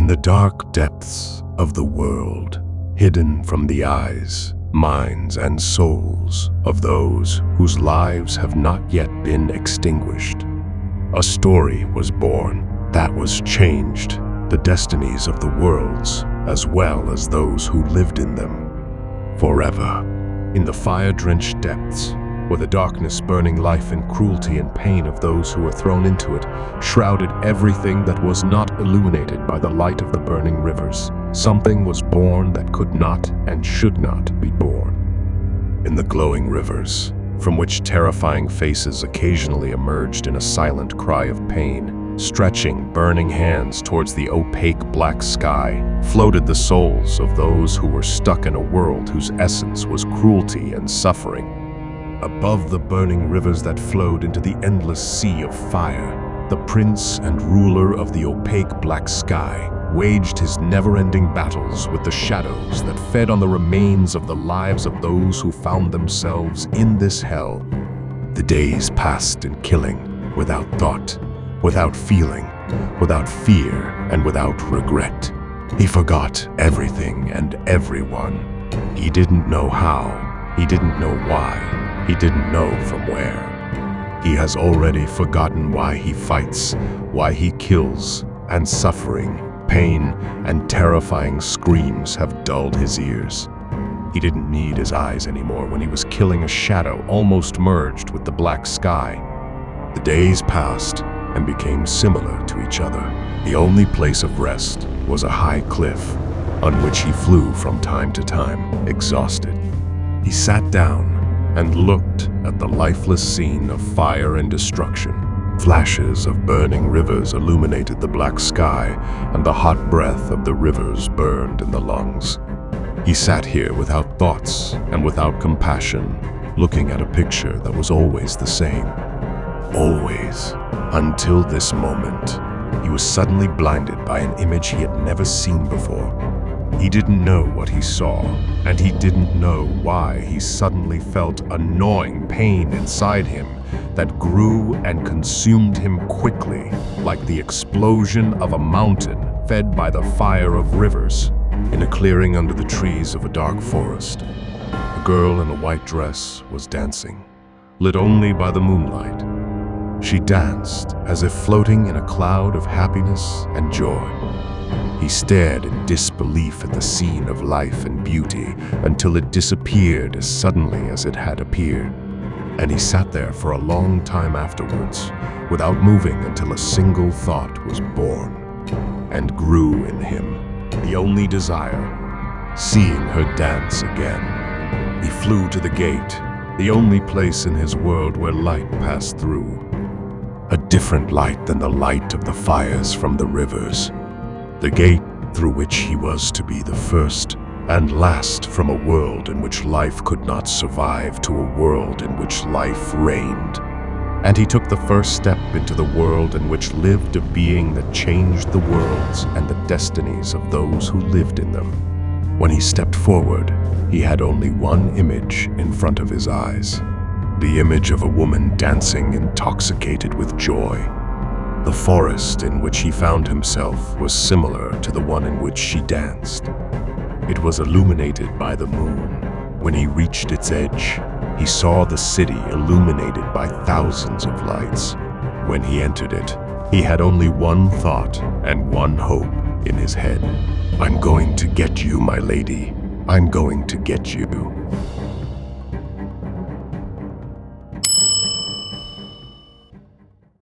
In the dark depths of the world, hidden from the eyes, minds, and souls of those whose lives have not yet been extinguished, a story was born that was changed the destinies of the worlds as well as those who lived in them forever. In the fire-drenched depths, where the darkness burning life and cruelty and pain of those who were thrown into it shrouded everything that was not illuminated by the light of the burning rivers, something was born that could not and should not be born. In the glowing rivers, from which terrifying faces occasionally emerged in a silent cry of pain, stretching burning hands towards the opaque black sky, floated the souls of those who were stuck in a world whose essence was cruelty and suffering. Above the burning rivers that flowed into the endless sea of fire, the prince and ruler of the opaque black sky waged his never-ending battles with the shadows that fed on the remains of the lives of those who found themselves in this hell. The days passed in killing, without thought, without feeling, without fear, and without regret. He forgot everything and everyone. He didn't know how, he didn't know why. He didn't know from where. He has already forgotten why he fights, why he kills, and suffering, pain, and terrifying screams have dulled his ears. He didn't need his eyes anymore when he was killing a shadow almost merged with the black sky. The days passed and became similar to each other. The only place of rest was a high cliff on which he flew from time to time, exhausted. He sat down and looked at the lifeless scene of fire and destruction. Flashes of burning rivers illuminated the black sky, and the hot breath of the rivers burned in the lungs. He sat here without thoughts and without compassion, looking at a picture that was always the same. Always, until this moment, he was suddenly blinded by an image he had never seen before. He didn't know what he saw, and he didn't know why he suddenly felt a gnawing pain inside him that grew and consumed him quickly, like the explosion of a mountain fed by the fire of rivers. In a clearing under the trees of a dark forest, a girl in a white dress was dancing, lit only by the moonlight. She danced as if floating in a cloud of happiness and joy. He stared in disbelief at the scene of life and beauty until it disappeared as suddenly as it had appeared. And he sat there for a long time afterwards, without moving until a single thought was born and grew in him, the only desire, seeing her dance again. He flew to the gate, the only place in his world where light passed through. A different light than the light of the fires from the rivers. The gate through which he was to be the first and last from a world in which life could not survive to a world in which life reigned. And he took the first step into the world in which lived a being that changed the worlds and the destinies of those who lived in them. When he stepped forward, he had only one image in front of his eyes. The image of a woman dancing intoxicated with joy. The forest in which he found himself was similar to the one in which she danced. It was illuminated by the moon. When he reached its edge, he saw the city illuminated by thousands of lights. When he entered it, he had only one thought and one hope in his head. "I'm going to get you, my lady. I'm going to get you."